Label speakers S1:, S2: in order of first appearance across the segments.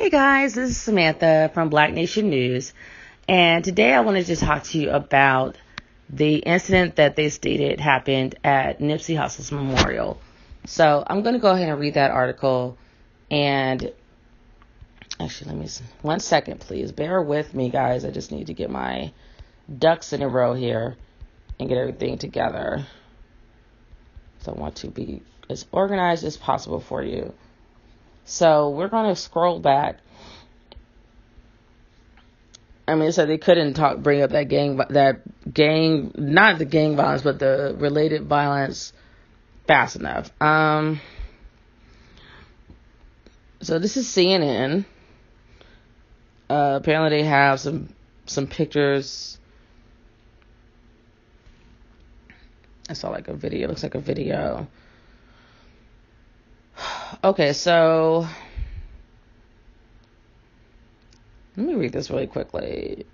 S1: Hey guys, this is Samantha from Black Nation News, and today I wanted to talk to you about the incident that they stated happened at Nipsey Hussle's memorial. So I'm going to go ahead and read that article, and actually, 1 second, please. Bear with me, guys. I just need to get my ducks in a row here and get everything together. So I want to be as organized as possible for you. So we're going to scroll back. I mean, so they couldn't bring up not the gang violence, but the related violence fast enough. So this is CNN. Apparently they have some pictures. I saw like a video. It looks like a video. Okay, so let me read this really quickly.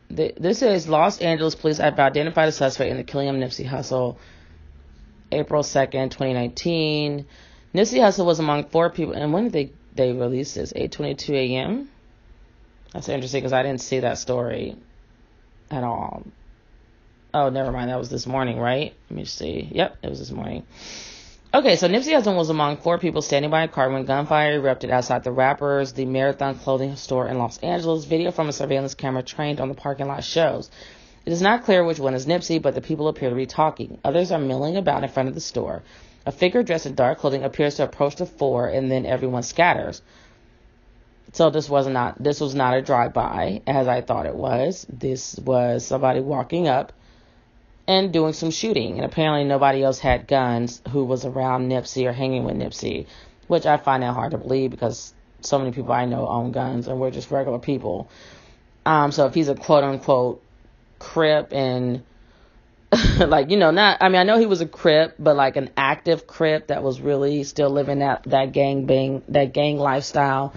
S1: This is Los Angeles police have identified a suspect in the killing of Nipsey Hussle, April 2nd, 2019. Nipsey Hussle was among 4 people. And when did they release this? 8:22 a.m.? That's interesting because I didn't see that story at all. Oh, never mind. That was this morning, right? Let me see. Yep, it was this morning. Okay, so Nipsey Hussle was among 4 people standing by a car when gunfire erupted outside the The Marathon clothing store in Los Angeles. Video from a surveillance camera trained on the parking lot shows. It is not clear which one is Nipsey, but the people appear to be talking. Others are milling about in front of the store. A figure dressed in dark clothing appears to approach the 4, and then everyone scatters. So this was not a drive-by, as I thought it was. This was somebody walking up and doing some shooting. And apparently nobody else had guns who was around Nipsey or hanging with Nipsey, which I find that hard to believe because so many people I know own guns and we're just regular people. So if he's a quote-unquote Crip and I know he was a Crip, but like an active Crip that was really still living that gang lifestyle.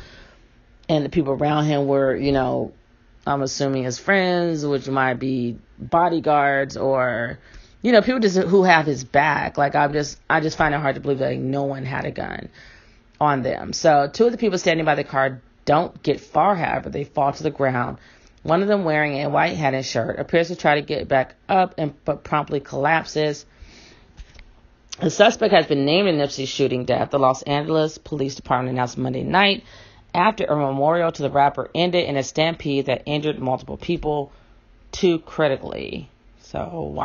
S1: And the people around him were, I'm assuming his friends, which might be bodyguards or, people just who have his back. Like I just find it hard to believe that no one had a gun on them. So 2 of the people standing by the car don't get far, however, they fall to the ground. One of them wearing a white hat and shirt appears to try to get back up but promptly collapses. The suspect has been named in Nipsey's shooting death. The Los Angeles Police Department announced Monday night after a memorial to the rapper ended in a stampede that injured multiple people, 2 critically. So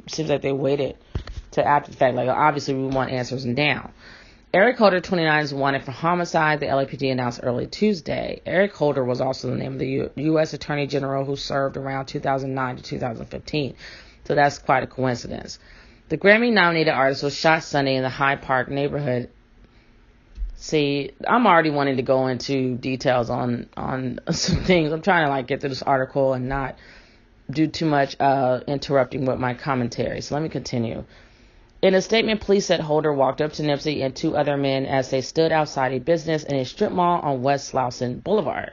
S1: seems like they waited to after the fact. Like, obviously we want answers now. Eric Holder, 29, is wanted for homicide, the LAPD announced early Tuesday. Eric Holder was also the name of the U.S. Attorney General who served around 2009 to 2015. So that's quite a coincidence. The Grammy-nominated artist was shot Sunday in the Hyde Park neighborhood. See, I'm already wanting to go into details on some things. I'm trying to get through this article and not do too much interrupting with my commentary. So let me continue. In a statement, police said Holder walked up to Nipsey and 2 other men as they stood outside a business in a strip mall on West Slauson Boulevard.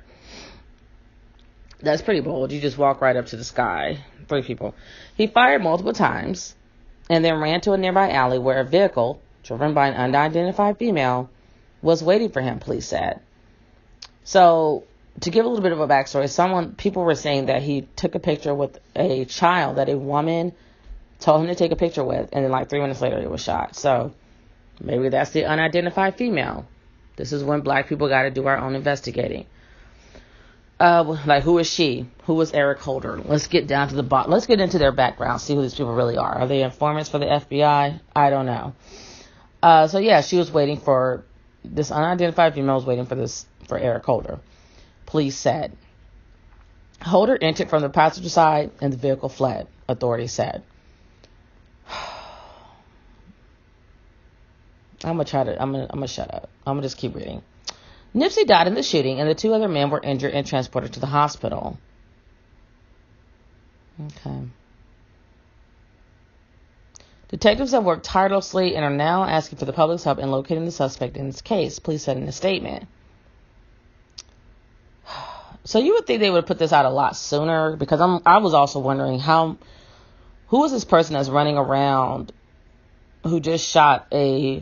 S1: That's pretty bold. You just walk right up to the sky. 3 people. He fired multiple times and then ran to a nearby alley where a vehicle, driven by an unidentified female, was waiting for him, police said. So, to give a little bit of a backstory, people were saying that he took a picture with a child that a woman told him to take a picture with, and then 3 minutes later, he was shot. So, maybe that's the unidentified female. This is when black people got to do our own investigating. Who is she? Who was Eric Holder? Let's get down to the bottom. Let's get into their background, see who these people really are. Are they informants for the FBI? I don't know. She was waiting for this unidentified female was waiting for Eric Holder, police said. Holder entered from the passenger side and the vehicle fled, authorities said. I'm gonna shut up. I'm gonna just keep reading. Nipsey died in the shooting and the 2 other men were injured and transported to the hospital. Okay. Detectives have worked tirelessly and are now asking for the public's help in locating the suspect in this case, police said in a statement. So you would think they would put this out a lot sooner, because I was also wondering who is this person that's running around who just shot a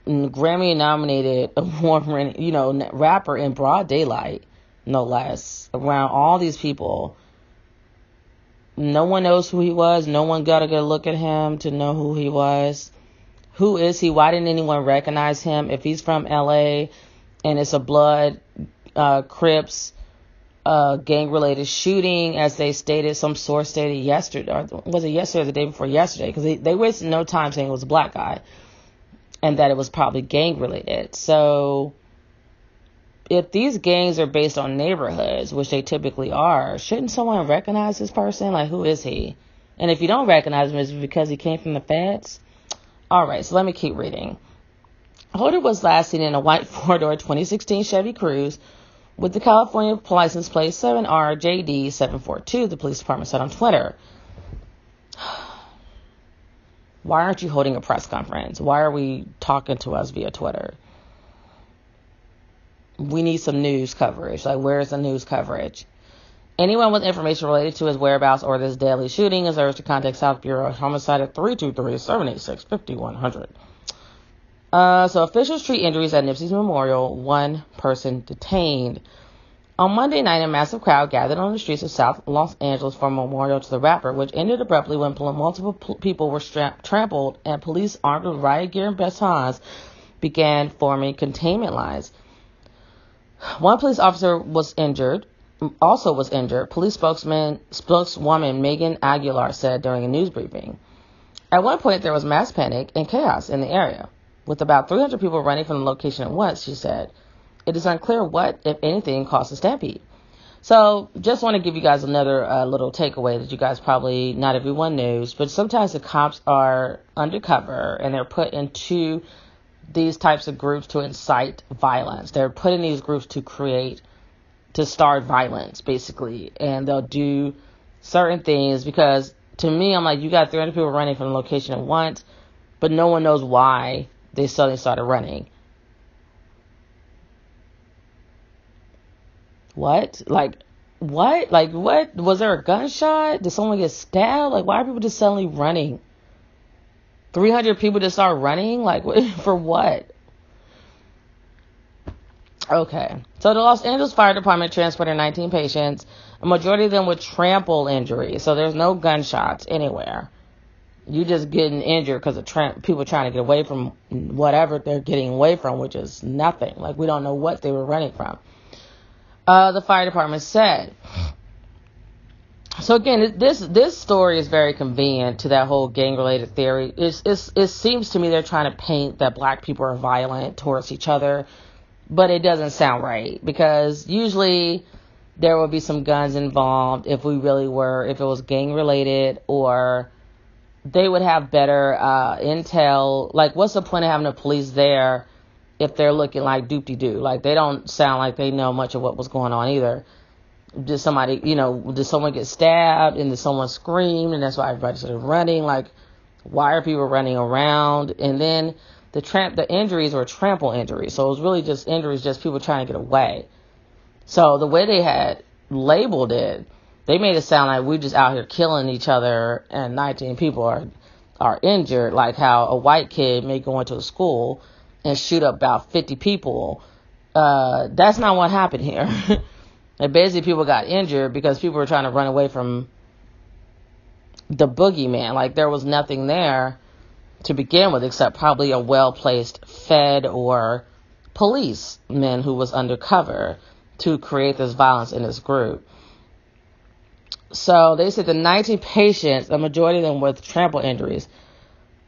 S1: Grammy-nominated award-winning, rapper in broad daylight, no less, around all these people. No one knows who he was. No one got a good look at him to know who he was. Who is he? Why didn't anyone recognize him? If he's from LA and it's a blood, Crips, gang-related shooting, as they stated, some source stated yesterday, or was it yesterday or the day before yesterday? Because they wasted no time saying it was a black guy and that it was probably gang-related. So if these gangs are based on neighborhoods, which they typically are, shouldn't someone recognize this person? Like, who is he? And if you don't recognize him, is it because he came from the feds? All right, so let me keep reading. Holder was last seen in a white four-door 2016 Chevy Cruze with the California license plate 7RJD742, the police department said on Twitter. Why aren't you holding a press conference? Why are we talking to us via Twitter? We need some news coverage. Like, where's the news coverage? Anyone with information related to his whereabouts or this deadly shooting is urged to contact South Bureau Homicide at 323-786-5100. So officials treat injuries at Nipsey's memorial. One person detained. On Monday night, a massive crowd gathered on the streets of South Los Angeles for a memorial to the rapper, which ended abruptly when multiple people were trampled and police armed with riot gear and batons began forming containment lines. One police officer was injured. Police spokeswoman Megan Aguilar said during a news briefing. At one point, there was mass panic and chaos in the area, with about 300 people running from the location at once, she said. It is unclear what, if anything, caused the stampede. So, just want to give you guys another little takeaway that you guys probably, not everyone knows, but sometimes the cops are undercover and they're put into these types of groups to incite violence. They're put in these groups to start violence, basically. And they'll do certain things because, to me, I'm like, you got 300 people running from the location at once, but no one knows why they suddenly started running. What? Like, what? Like, what? Was there a gunshot? Did someone get stabbed? Like, why are people just suddenly running? 300 people just start running? Like, for what? Okay. So the Los Angeles Fire Department transported 19 patients, a majority of them with trample injuries. So there's no gunshots anywhere. You just getting injured because of people trying to get away from whatever they're getting away from, which is nothing. Like, we don't know what they were running from. The fire department said. So again, this story is very convenient to that whole gang-related theory. It seems to me they're trying to paint that black people are violent towards each other, but it doesn't sound right because usually there would be some guns involved if it was gang-related, or they would have better intel. Like, what's the point of having the police there if they're looking like doop-de-doo? Like, they don't sound like they know much of what was going on either. Did someone get stabbed and did someone scream and that's why everybody started running? Like, why are people running around? And then the injuries were trample injuries. So it was really just injuries, just people trying to get away. So the way they had labeled it, they made it sound like we're just out here killing each other and 19 people are injured, like how a white kid may go into a school and shoot up about 50 people. That's not what happened here. And basically people got injured because people were trying to run away from the boogeyman. Like, there was nothing there to begin with except probably a well-placed Fed or policeman who was undercover to create this violence in this group. So they said the 19 patients, a majority of them with trample injuries,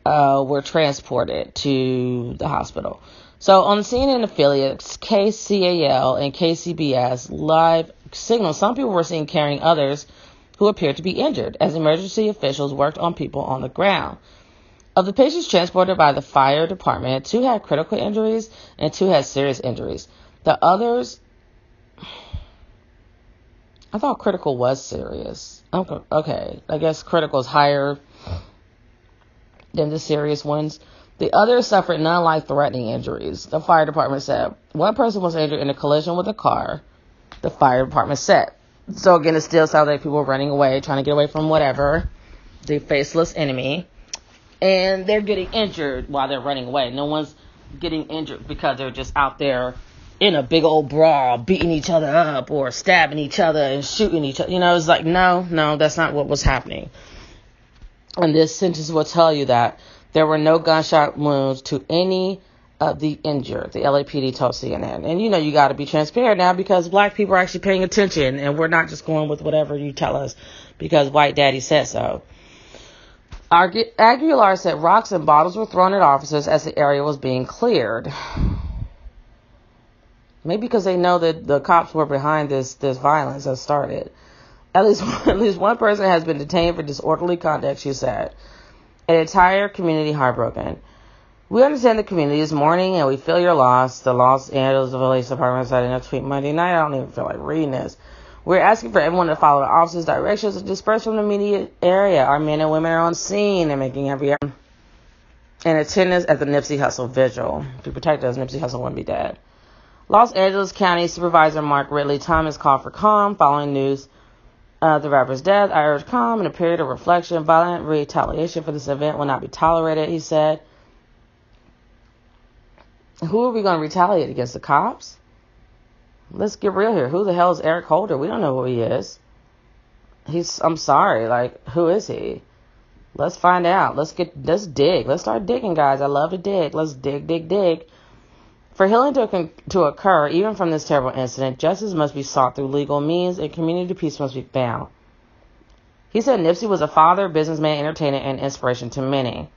S1: were transported to the hospital. So on the CNN affiliates, KCAL and KCBS live signals, some people were seen carrying others who appeared to be injured as emergency officials worked on people on the ground. Of the patients transported by the fire department, 2 had critical injuries and 2 had serious injuries. The others, I thought critical was serious. Okay, I guess critical is higher than the serious ones. The others suffered non-life-threatening injuries. The fire department said one person was injured in a collision with a car. The fire department said. So again, it still sounds like people running away, trying to get away from whatever, the faceless enemy, and they're getting injured while they're running away. No one's getting injured because they're just out there in a big old brawl, beating each other up or stabbing each other and shooting each other. It's like, no, that's not what was happening. And this sentence will tell you that there were no gunshot wounds to any of the injured, the LAPD told CNN. And you got to be transparent now because black people are actually paying attention and we're not just going with whatever you tell us because white daddy said so. Aguilar said rocks and bottles were thrown at officers as the area was being cleared. Maybe because they know that the cops were behind this violence that started. At least one person has been detained for disorderly conduct, she said. An entire community heartbroken. We understand the community is mourning and we feel your loss. The Los Angeles Police Department said in a tweet Monday night. I don't even feel like reading this. We're asking for everyone to follow the officer's directions and disperse from the immediate area. Our men and women are on scene and making every effort in attendance at the Nipsey Hussle vigil to protect us. Nipsey Hussle wouldn't be dead. Los Angeles County Supervisor Mark Ridley Thomas called for calm following news of the rapper's death. I urge calm in a period of reflection. Violent retaliation for this event will not be tolerated, he said. Who are we going to retaliate against? The cops? Let's get real here. Who the hell is Eric Holder? We don't know who he is. I'm sorry. Like, who is he? Let's find out. Let's dig. Let's start digging, guys. I love to dig. Let's dig. For healing to occur, even from this terrible incident, justice must be sought through legal means and community peace must be found. He said Nipsey was a father, businessman, entertainer, and inspiration to many.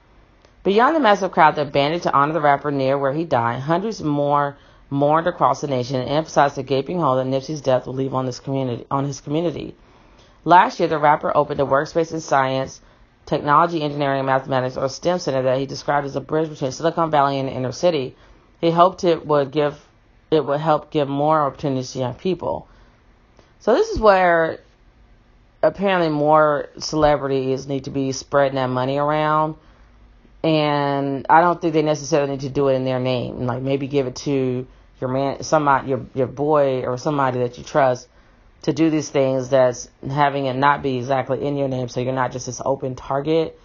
S1: Beyond the massive crowd that banded to honor the rapper near where he died, hundreds more mourned across the nation and emphasized the gaping hole that Nipsey's death will leave on his community. Last year, the rapper opened a workspace in science, technology, engineering, and mathematics, or STEM center that he described as a bridge between Silicon Valley and the inner city. He hoped it would help give more opportunities to young people. So this is where apparently more celebrities need to be spreading that money around. And I don't think they necessarily need to do it in their name. Like maybe give it to your man, somebody, your boy, or somebody that you trust to do these things. That's having it not be exactly in your name, so you're not just this open target.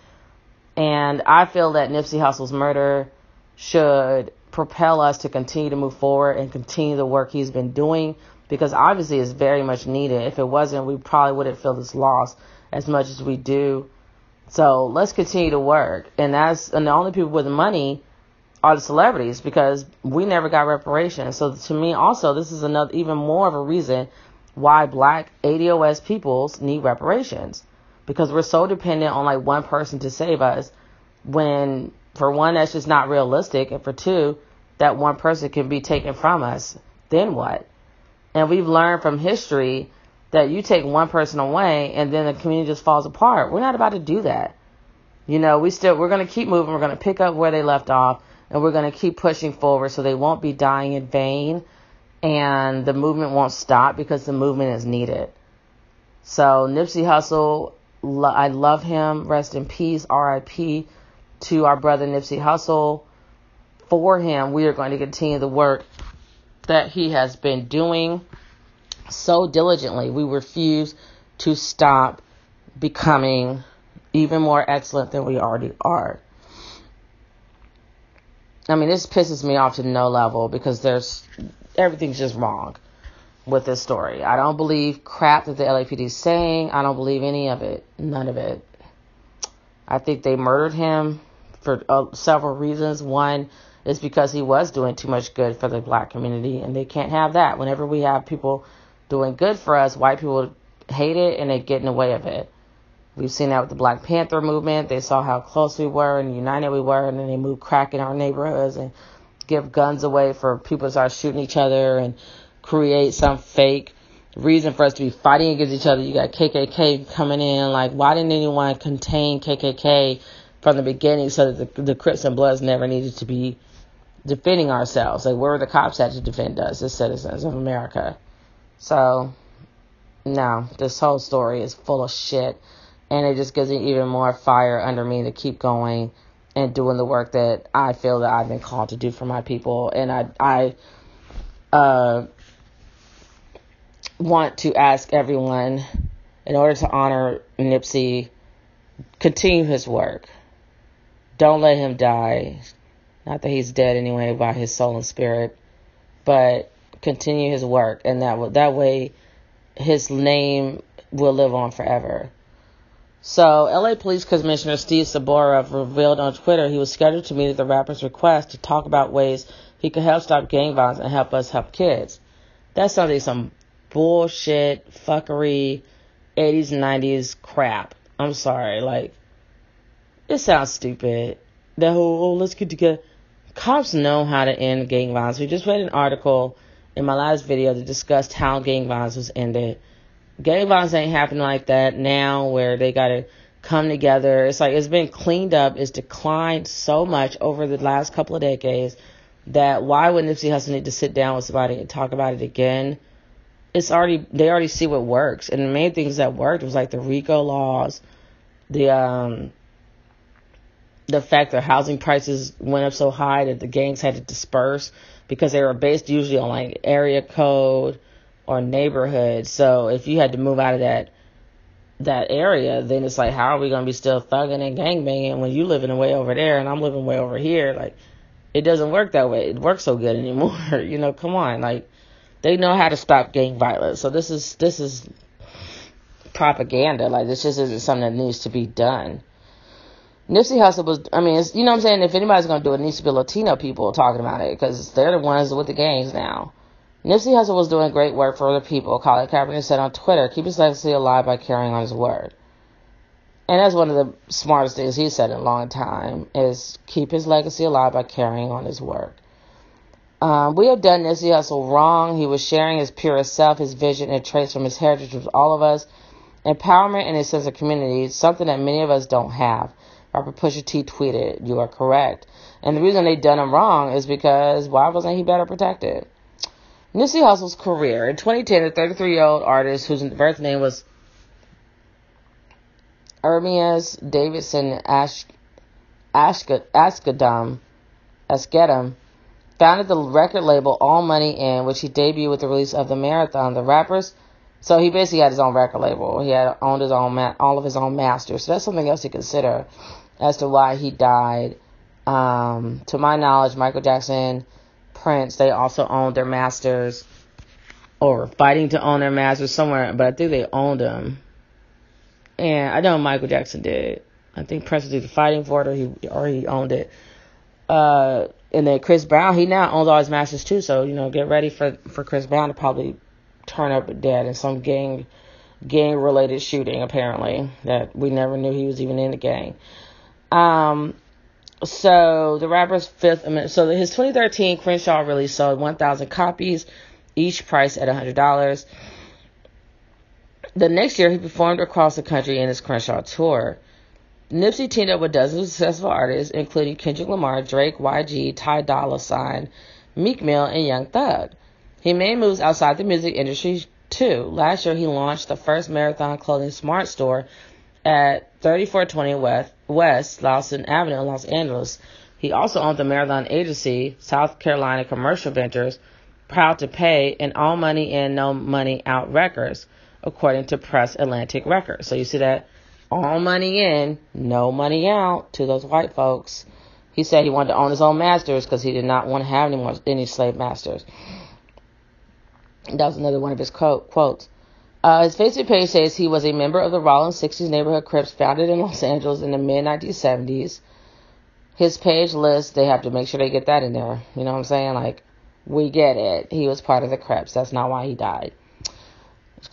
S1: And I feel that Nipsey Hussle's murder should propel us to continue to move forward and continue the work he's been doing, because obviously it's very much needed. If it wasn't, we probably wouldn't feel this loss as much as we do. So let's continue to work. And the only people with the money are the celebrities, because we never got reparations. So to me also, this is another, even more of a reason why black ADOS peoples need reparations, because we're so dependent on like one person to save us, when for one, that's just not realistic. And for two, that one person can be taken from us. Then what? And we've learned from history that you take one person away and then the community just falls apart. We're not about to do that. We're going to keep moving. We're going to pick up where they left off, and we're going to keep pushing forward so they won't be dying in vain, and the movement won't stop because the movement is needed. So Nipsey Hussle, I love him. Rest in peace. R.I.P. to our brother Nipsey Hussle. For him, we are going to continue the work that he has been doing so diligently. We refuse to stop becoming even more excellent than we already are. I mean, this pisses me off to no level, because everything's just wrong with this story. I don't believe crap that the LAPD is saying. I don't believe any of it. None of it. I think they murdered him for several reasons. One is because he was doing too much good for the black community, and they can't have that. Whenever we have people doing good for us, white people hate it and they get in the way of it. We've seen that with the Black Panther movement. They saw how close we were and united we were, and then they moved crack in our neighborhoods and give guns away for people to start shooting each other and create some fake reason for us to be fighting against each other. You got KKK coming in. Like, why didn't anyone contain KKK from the beginning so that the Crips and Bloods never needed to be defending ourselves? Like, where were the cops at to defend us as citizens of America? So, no, this whole story is full of shit. And it just gives me even more fire under me to keep going and doing the work that I feel that I've been called to do for my people. And I want to ask everyone, in order to honor Nipsey, continue his work. Don't let him die. Not that he's dead anyway by his soul and spirit, but continue his work, and that way his name will live on forever. So, LA Police Commissioner Steve Saborov revealed on Twitter he was scheduled to meet at the rapper's request to talk about ways he could help stop gang violence and help us help kids. That sounds like some bullshit, fuckery, 80s and 90s crap. I'm sorry, like, it sounds stupid. That whole, let's get together. Cops know how to end gang violence. We just read an article in my last video that discussed how gang violence was ended. Gang violence ain't happening like that now, where they gotta come together. It's like it's been cleaned up. It's declined so much over the last couple of decades that why would Nipsey Hussle need to sit down with somebody and talk about it again? They already see what works. And the main things that worked was like the RICO laws, the fact that housing prices went up so high that the gangs had to disperse because they were based usually on like area code or neighborhood. So if you had to move out of that area, then it's like, how are we going to be still thugging and gangbanging when you living way over there and I'm living way over here? Like, it doesn't work that way. It works so good anymore. Come on. Like, they know how to stop gang violence. So this is propaganda. Like, this just isn't something that needs to be done. Nipsey Hussle was, it's, you know what I'm saying? If anybody's going to do it, it needs to be Latino people talking about it, because they're the ones with the gangs now. Nipsey Hussle was doing great work for other people. Colin Kaepernick said on Twitter, keep his legacy alive by carrying on his word. And that's one of the smartest things he said in a long time, is keep his legacy alive by carrying on his word. We have done Nipsey Hussle wrong. He was sharing his purest self, his vision, and traits from his heritage with all of us. Empowerment and a sense of community, something that many of us don't have. Rapper Pusha T tweeted, you are correct. And the reason they done him wrong is because why wasn't he better protected? Nipsey Hussle's career. In 2010, the 33-year-old artist, whose birth name was Ermias Davidson Askedum, founded the record label All Money In, which he debuted with the release of The Marathon. The rappers, so he basically had his own record label. He had owned his own all of his own masters. So that's something else to consider as to why he died. To my knowledge, Michael Jackson, Prince, they also owned their masters, or were fighting to own their masters somewhere, but I think they owned them. And I know Michael Jackson did. I think Prince was either fighting for it or he owned it. And then Chris Brown, he now owns all his masters too, so, get ready for Chris Brown to probably turn up dead in some gang-related shooting, apparently, that we never knew he was even in the gang. So the rapper's his 2013 Crenshaw release sold 1,000 copies, each priced at $100. The next year, he performed across the country in his Crenshaw tour. Nipsey teamed up with dozens of successful artists, including Kendrick Lamar, Drake, YG, Ty Dolla $ign, Meek Mill, and Young Thug. He made moves outside the music industry, too. Last year, he launched the first Marathon Clothing Smart store at 3420 West Lawson Avenue in Los Angeles. He also owned the Marathon Agency, South Carolina Commercial Ventures, Proud to Pay, and All Money In, No Money Out Records, according to Press Atlantic Records. So you see that? All money in, no money out to those white folks. He said he wanted to own his own masters because he did not want to have any slave masters. That was another one of his quotes. His Facebook page says he was a member of the Rollin 60s neighborhood Crips founded in Los Angeles in the mid-1970s. His page lists, they have to make sure they get that in there. You know what I'm saying? Like, we get it. He was part of the Crips. That's not why he died.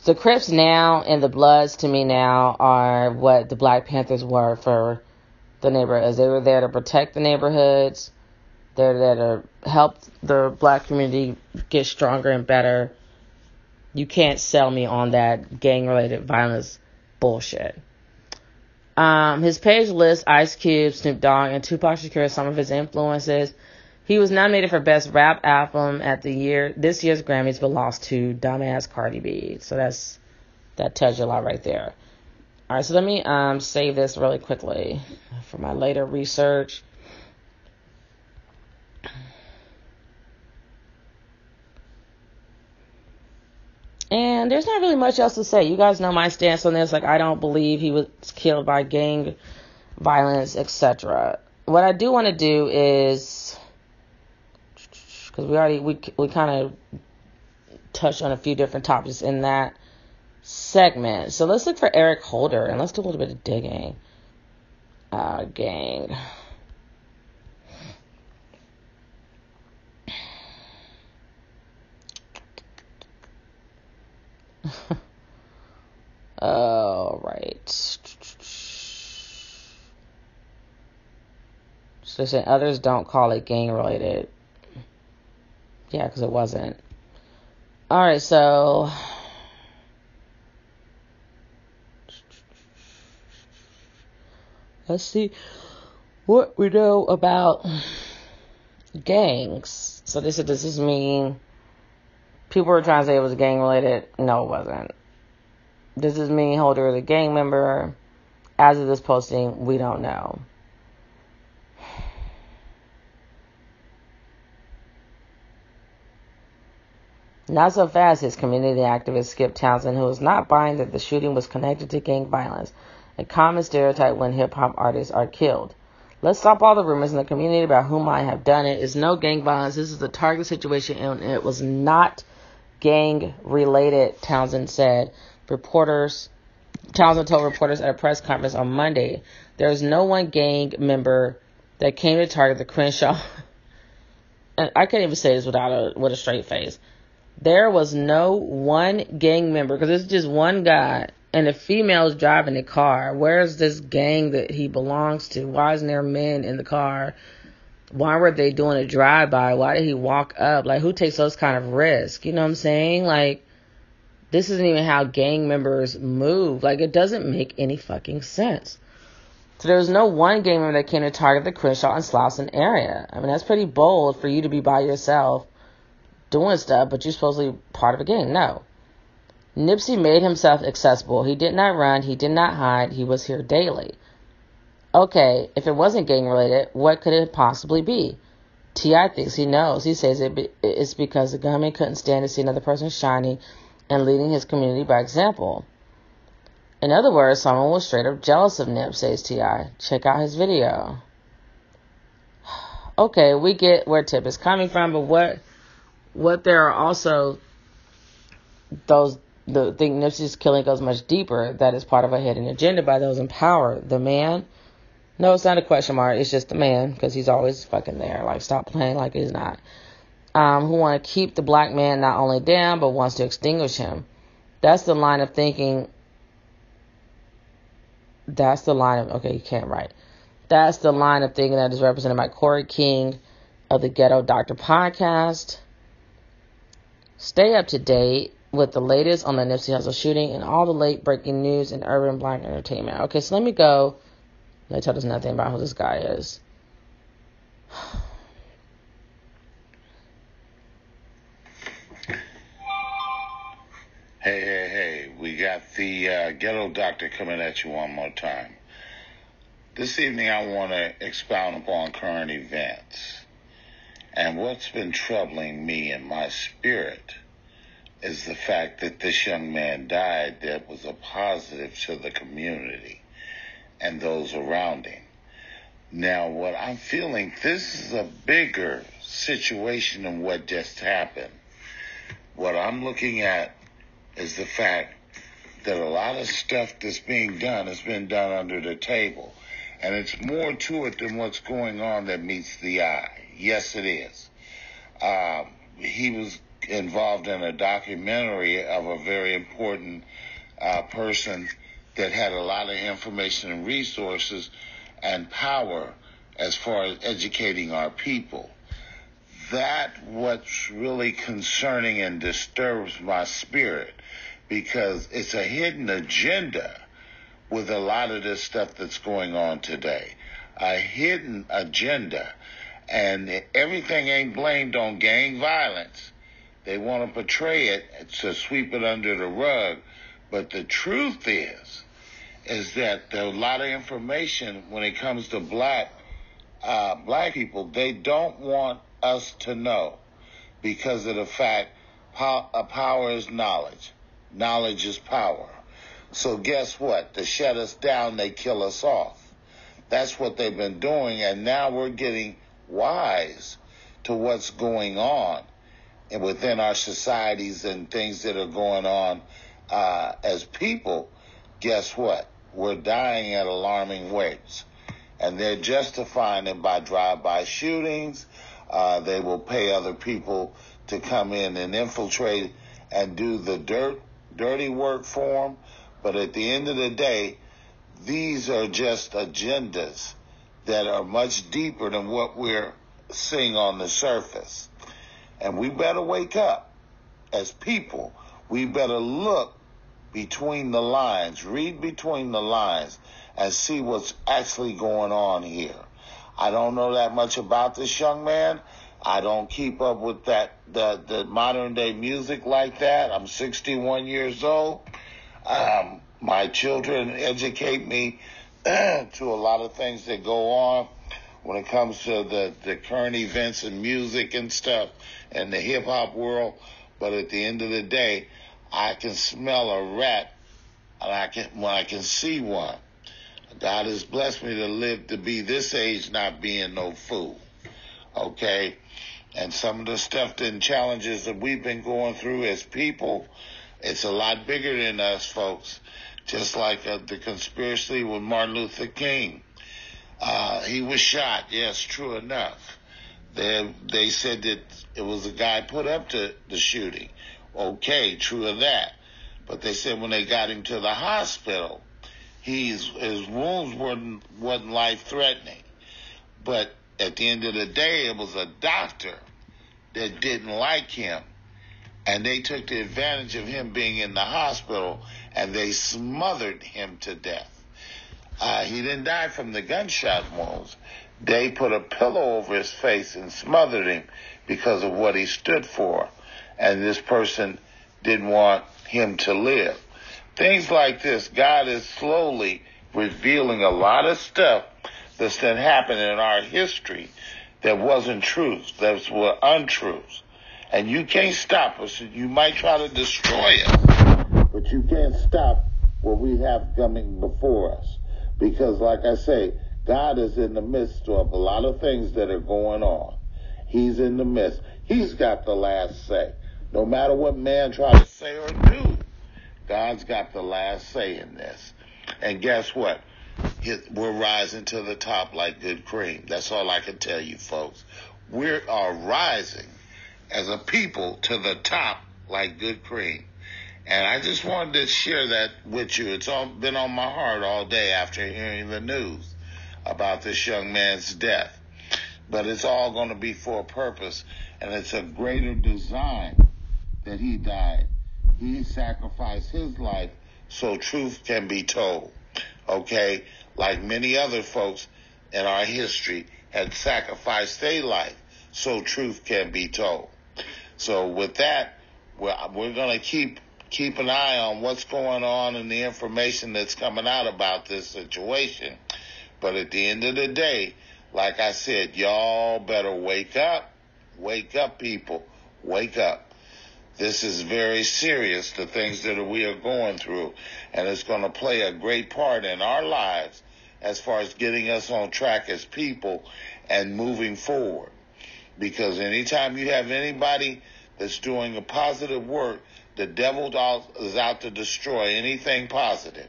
S1: The Crips now and the Bloods to me now are what the Black Panthers were for the neighborhoods. They were there to protect the neighborhoods. They're there to help the black community get stronger and better. You can't sell me on that gang-related violence bullshit. His page lists Ice Cube, Snoop Dogg, and Tupac Shakur as some of his influences. He was nominated for Best Rap Album at this year's Grammys, but lost to dumbass Cardi B. So that tells you a lot right there. All right, so let me save this really quickly for my later research. And there's not really much else to say. You guys know my stance on this. Like, I don't believe he was killed by gang violence, etc. what I do want to do is, because we kind of touched on a few different topics in that segment. So let's look for Eric Holder and let's do a little bit of digging. Gang. All right. So saying others don't call it gang related. Yeah, because it wasn't. All right, so let's see what we know about gangs. So does this mean people were trying to say it was gang related? No, it wasn't. Does this mean Holder is a gang member? As of this posting, we don't know. Not so fast, his community activist Skip Townsend, who is not buying that the shooting was connected to gang violence, a common stereotype when hip-hop artists are killed. Let's stop all the rumors in the community about who might have done it. It's no gang violence. This is a target situation, and it was not gang-related, Townsend said. Townsend told reporters at a press conference on Monday, there is no one gang member that came to target the Crenshaw. And I can't even say this with a straight face. There was no one gang member, because it's just one guy, and the female's driving the car. Where's this gang that he belongs to? Why isn't there men in the car? Why were they doing a drive-by? Why did he walk up? Like, who takes those kind of risks? You know what I'm saying? Like, this isn't even how gang members move. Like, it doesn't make any fucking sense. So there was no one gang member that came to target the Crenshaw and Slauson area. I mean, that's pretty bold for you to be by yourself doing stuff, but you're supposedly part of a gang. No. Nipsey made himself accessible. He did not run. He did not hide. He was here daily. Okay, if it wasn't gang-related, what could it possibly be? T.I. thinks he knows. He says it's because the gunman couldn't stand to see another person shining and leading his community by example. In other words, someone was straight up jealous of Nip, says T.I. Check out his video. Okay, we get where Tip is coming from, but what there are also the thing Nipsey's killing goes much deeper. That is part of a hidden agenda by those in power. The man, no, it's not a question mark. It's just the man, because he's always fucking there. Like, stop playing like he's not. Who want to keep the black man not only down, but wants to extinguish him. That's the line of thinking. Okay, you can't write. That's the line of thinking that is represented by Corey King of the Ghetto Doctor podcast. Stay up to date with the latest on the Nipsey Hussle shooting and all the late breaking news in urban black entertainment. Okay, so let me go. They tell us nothing about who this guy is.
S2: Hey, we got the Ghetto Doctor coming at you one more time. This evening I want to expound upon current events. And what's been troubling me in my spirit is the fact that this young man died that was a positive to the community and those around him. Now, what I'm feeling, this is a bigger situation than what just happened. What I'm looking at is the fact that a lot of stuff that's being done has been done under the table. And it's more to it than what's going on that meets the eye. Yes, it is. He was involved in a documentary of a very important person that had a lot of information and resources and power as far as educating our people. That's what's really concerning and disturbs my spirit, because it's a hidden agenda with a lot of this stuff that's going on today. A hidden agenda. And everything ain't blamed on gang violence. They want to portray it to sweep it under the rug. But the truth is that there's a lot of information when it comes to black people, they don't want us to know, because of the fact power is knowledge. Knowledge is power. So guess what? To shut us down, they kill us off. That's what they've been doing, and now we're getting wise to what's going on and within our societies and things that are going on as people. Guess what? We're dying at alarming rates, and they're justifying it by drive-by shootings. They will pay other people to come in and infiltrate and do the dirty work for them. But at the end of the day, these are just agendas that are much deeper than what we're seeing on the surface. And we better wake up as people. We better look between the lines, read between the lines, and see what's actually going on here. I don't know that much about this young man. I don't keep up with the modern day music like that. I'm 61 years old. My children educate me to a lot of things that go on when it comes to the current events in music and stuff and the hip hop world. But at the end of the day, I can smell a rat and when I can see one. God has blessed me to live to be this age, not being no fool. Okay? And some of the stuff and challenges that we've been going through as people, it's a lot bigger than us, folks. Just like the conspiracy with Martin Luther King. He was shot. Yes, true enough. They said that it was a guy put up to the shooting. Okay, true of that. But they said when they got him to the hospital, his wounds wasn't life-threatening. But at the end of the day, it was a doctor that didn't like him. And they took the advantage of him being in the hospital, and they smothered him to death. He didn't die from the gunshot wounds. They put a pillow over his face and smothered him because of what he stood for. And this person didn't want him to live. Things like this, God is slowly revealing a lot of stuff that's been happening in our history that wasn't truths, that were untruths. And you can't stop us. You might try to destroy us, but you can't stop what we have coming before us. Because, like I say, God is in the midst of a lot of things that are going on. He's in the midst. He's got the last say. No matter what man tries to say or do, God's got the last say in this. And guess what? We're rising to the top like good cream. That's all I can tell you, folks. We are rising as a people to the top like good cream. And I just wanted to share that with you. It's all been on my heart all day after hearing the news about this young man's death. But it's all going to be for a purpose, and it's a greater design that he died. He sacrificed his life so truth can be told. Okay? Like many other folks in our history had sacrificed their life so truth can be told. So with that, we're going to keep an eye on what's going on and the information that's coming out about this situation. But at the end of the day, like I said, y'all better wake up. Wake up, people. Wake up. This is very serious, the things that we are going through. And it's going to play a great part in our lives as far as getting us on track as people and moving forward. Because anytime you have anybody that's doing a positive work, the devil is out to destroy anything positive.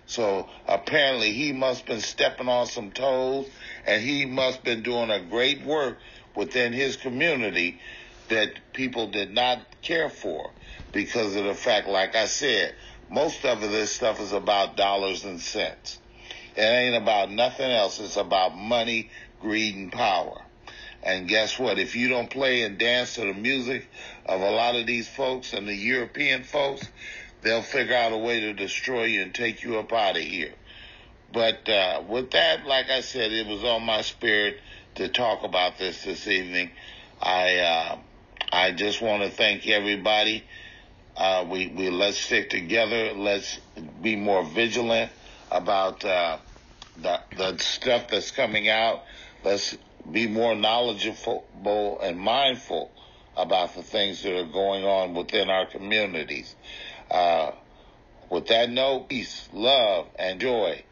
S2: So apparently he must have been stepping on some toes, and he must have been doing a great work within his community that people did not care for because of the fact, like I said, most of this stuff is about dollars and cents. It ain't about nothing else. It's about money, greed, and power. And guess what? If you don't play and dance to the music of a lot of these folks and the European folks, they'll figure out a way to destroy you and take you up out of here. But with that, like I said, it was on my spirit to talk about this evening. I just want to thank everybody. We let's stick together. Let's be more vigilant about the stuff that's coming out. Let's be more knowledgeable and mindful about the things that are going on within our communities. With that note, peace, love, and joy.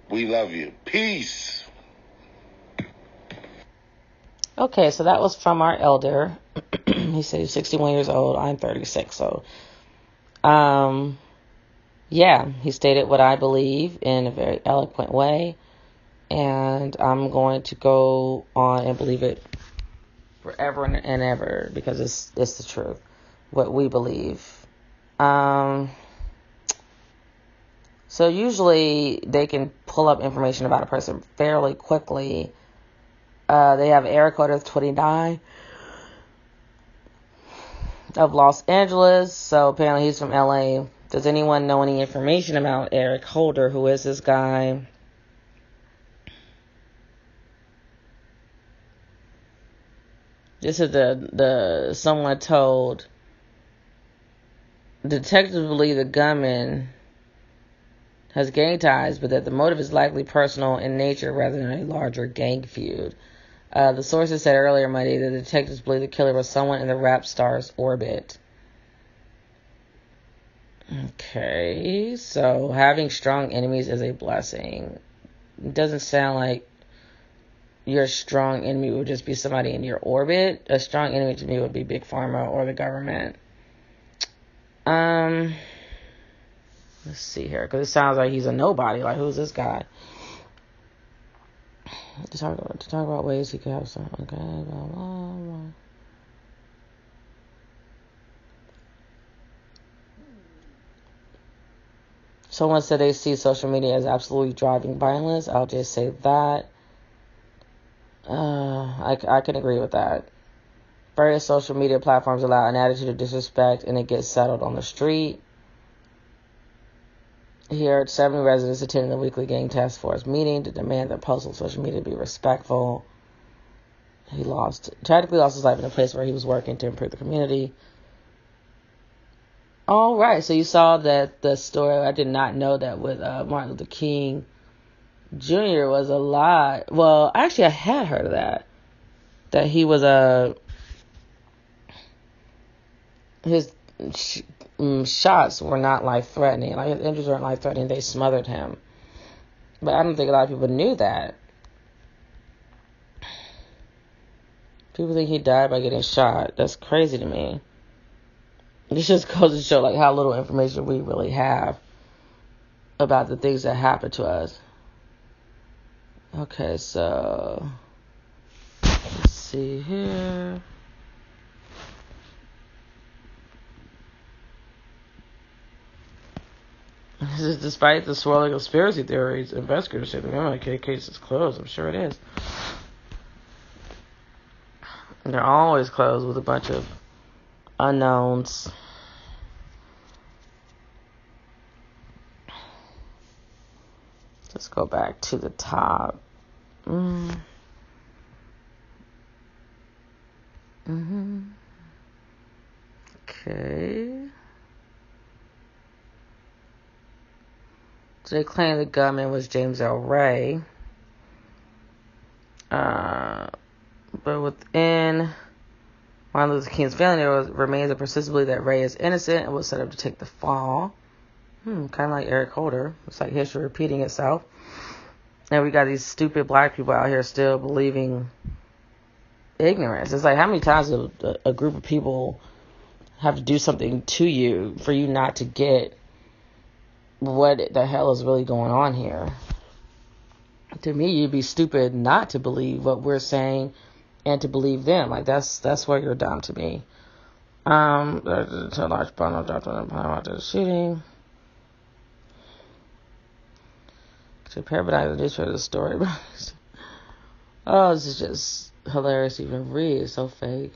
S2: We love you. Peace.
S1: Okay, so that was from our elder. He said he's 61 years old. I'm 36. So, yeah, he stated what I believe in a very eloquent way. And I'm going to go on and believe it forever and ever because it's the truth. What we believe. So usually they can pull up information about a person fairly quickly. They have Eric Holder 29 of Los Angeles. So apparently he's from LA. Does anyone know any information about Eric Holder? Who is this guy? This is the someone told detectives believe the gunman has gang ties, but that the motive is likely personal in nature rather than a larger gang feud. The sources said earlier Monday that the detectives believe the killer was someone in the rap star's orbit. Okay, so having strong enemies is a blessing. It doesn't sound like your strong enemy would just be somebody in your orbit. A strong enemy to me would be Big Pharma or the government. Let's see here, because it sounds like he's a nobody. Like, who's this guy? To talk about ways he could have some. Okay, blah, blah, blah. Someone said they see social media as absolutely driving violence. I'll just say that. I can agree with that. Various social media platforms allow an attitude of disrespect, and it gets settled on the street. Here, 70 residents attending the weekly gang task force meeting to demand that posts on social media be respectful. He tragically lost his life in a place where he was working to improve the community. All right, so you saw that the story. I did not know that with Martin Luther King Jr. was a lie. Well, actually, I had heard of that. That he was his shots were not life-threatening. Like, his injuries weren't life-threatening. They smothered him. But I don't think a lot of people knew that. People think he died by getting shot. That's crazy to me. This just goes to show, like, how little information we really have about the things that happen to us. Okay, so let's see here. Despite the swirling conspiracy theories, investigators say the MLK case is closed. I'm sure it is. They're always closed with a bunch of unknowns. Let's go back to the top. Okay. So they claim the gunman was James L. Ray. But within Martin Luther King's family, there remains a persistent belief that Ray is innocent and was set up to take the fall. Kind of like Eric Holder. It's like history repeating itself. And we got these stupid black people out here still believing ignorance. It's like, how many times do a group of people have to do something to you for you not to get what the hell is really going on here? To me, you'd be stupid not to believe what we're saying and to believe them. Like, that's where you're dumb to me. There's a large bundle dropped on the after the shooting. To paraphrase the newspaper story. Oh, this is just hilarious to even read. It's so fake.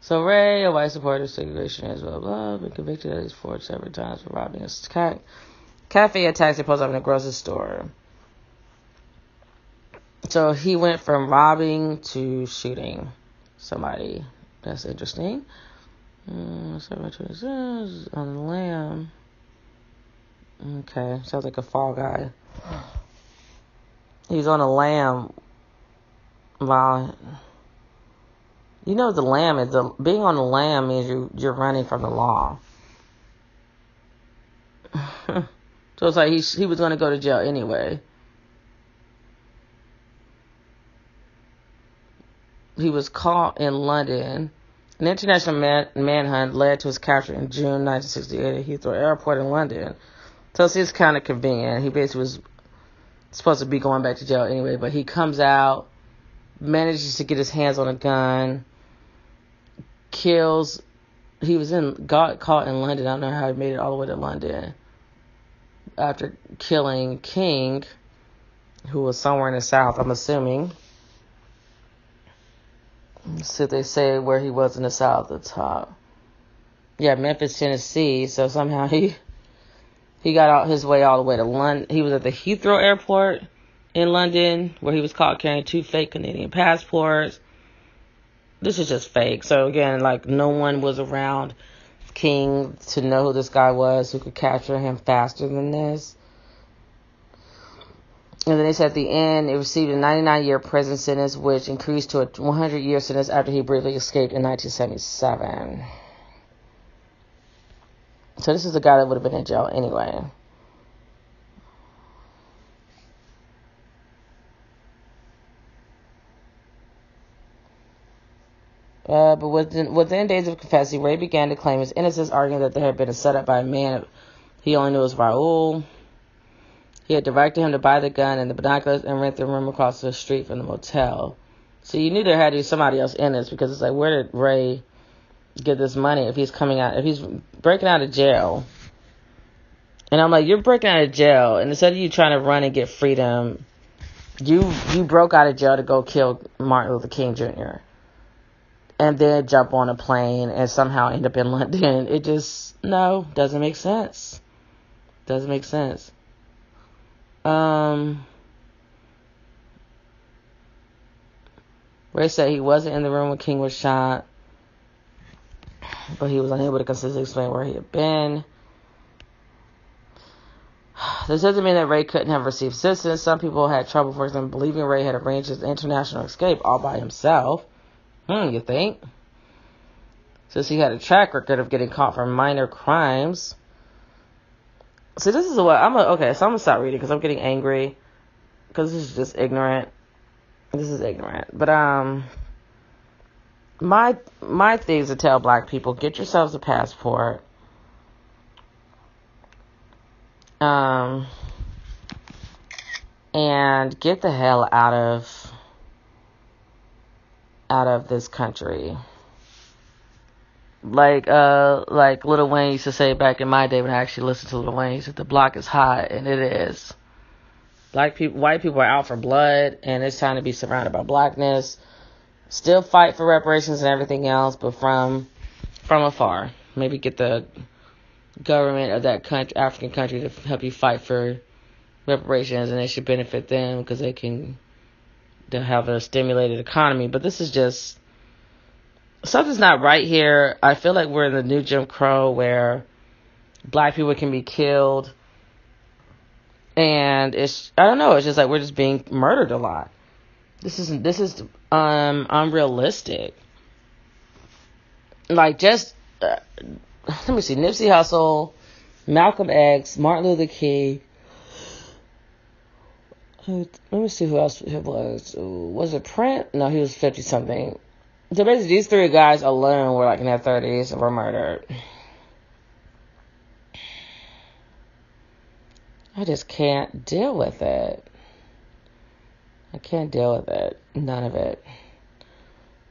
S1: So Ray, a white supporter of segregation, blah, blah, been convicted at least 4 separate times for robbing a cafe attacks at post up in a grocery store. So he went from robbing to shooting somebody. That's interesting. On the lam. Okay, sounds like a Fall Guy. He's on a lam while, you know, the lam is being on the lam means you're running from the law. So it's like he was going to go to jail anyway. he was caught in London. An international manhunt led to his capture in June 1968 at Heathrow Airport in London. So it's kind of convenient. He basically was supposed to be going back to jail anyway, but he comes out, manages to get his hands on a gun, kills. Got caught in London. I don't know how he made it all the way to London after killing King, who was somewhere in the South, I'm assuming. So they say where he was in the South at the top. Yeah, Memphis, Tennessee. So somehow he got out his way all the way to London. He was at the Heathrow Airport in London, where he was caught carrying 2 fake Canadian passports. This is just fake. So again, like, no one was around King to know who this guy was, who could capture him faster than this. And then they said at the end, he received a 99-year prison sentence, which increased to a 100-year sentence after he briefly escaped in 1977. So this is the guy that would have been in jail anyway. But within days of confessing, Ray began to claim his innocence, arguing that there had been a setup by a man he only knew as Raul. He had directed him to buy the gun and the binoculars and rent the room across the street from the motel. So you knew there had to be somebody else in this, because it's like, where did Ray get this money if he's breaking out of jail? And I'm like, you're breaking out of jail, and instead of you trying to run and get freedom, you broke out of jail to go kill Martin Luther King Jr. and then jump on a plane and somehow end up in London. It just, doesn't make sense. Doesn't make sense. Ray said he wasn't in the room when King was shot, but he was unable to consistently explain where he had been. This doesn't mean that Ray couldn't have received assistance. Some people had trouble, for example, believing Ray had arranged his international escape all by himself. You think? Since he had a track record of getting caught for minor crimes. See, this is what okay, so I'm gonna stop reading because I'm getting angry, because this is just ignorant. This is ignorant. But my thing is to tell black people, get yourselves a passport. And get the hell out of this country. Like Lil Wayne used to say back in my day when I actually listened to Lil Wayne, he said the block is hot, and it is. White people are out for blood, and it's time to be surrounded by blackness. Still fight for reparations and everything else, but from afar. Maybe get the government of that country, African country, to help you fight for reparations, and it should benefit them because they'll have a stimulated economy. But this is just, something's not right here. I feel like we're in the new Jim Crow where black people can be killed, and it's just like we're just being murdered a lot. This is unrealistic. Like, just let me see, Nipsey Hussle, Malcolm X, Martin Luther King. Let me see who else it was. Was it Prince? No, he was 50-something. So basically, these 3 guys alone were like in their 30s and were murdered. I just can't deal with it. I can't deal with it. None of it.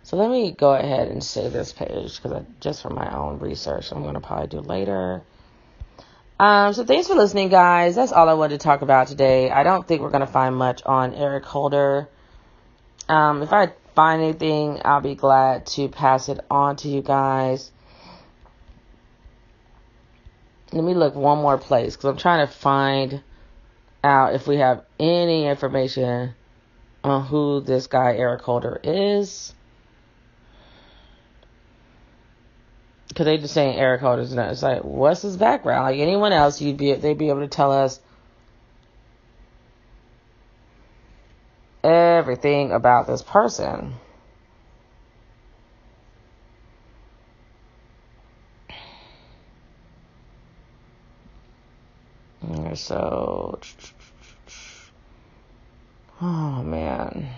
S1: So let me go ahead and save this page, because just for my own research, I'm going to probably do later. So thanks for listening, guys. That's all I wanted to talk about today. I don't think we're going to find much on Eric Holder. If I find anything, I'll be glad to pass it on to you guys. Let me look one more place, because I'm trying to find out if we have any information on who this guy Eric Holder is. Because they just saying Eric Holder's not. It's like, what's his background? Like anyone else, they'd be able to tell us everything about this person. So, oh man.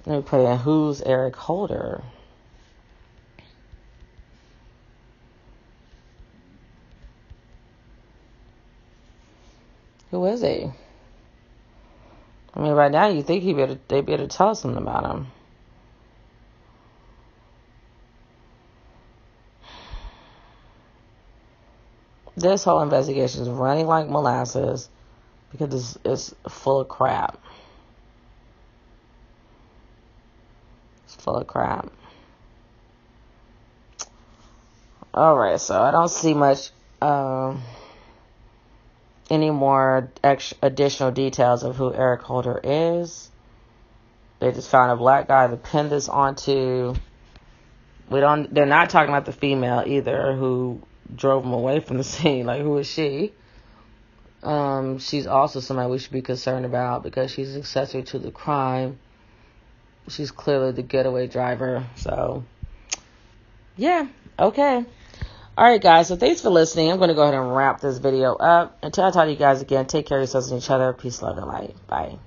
S1: Let me put in, who's Eric Holder? Who is he? I mean, right now you think they better tell us something about him. This whole investigation is running like molasses because it's full of crap. It's full of crap. Alright, so I don't see much any more additional details of who Eric Holder is. They just found a black guy to pin this onto. They're not talking about the female either who drove him away from the scene. Like, who is she? She's also somebody we should be concerned about because she's accessory to the crime. She's clearly the getaway driver. So, yeah, okay. Alright, guys, so thanks for listening. I'm going to go ahead and wrap this video up. Until I talk to you guys again, take care of yourselves and each other. Peace, love, and light. Bye.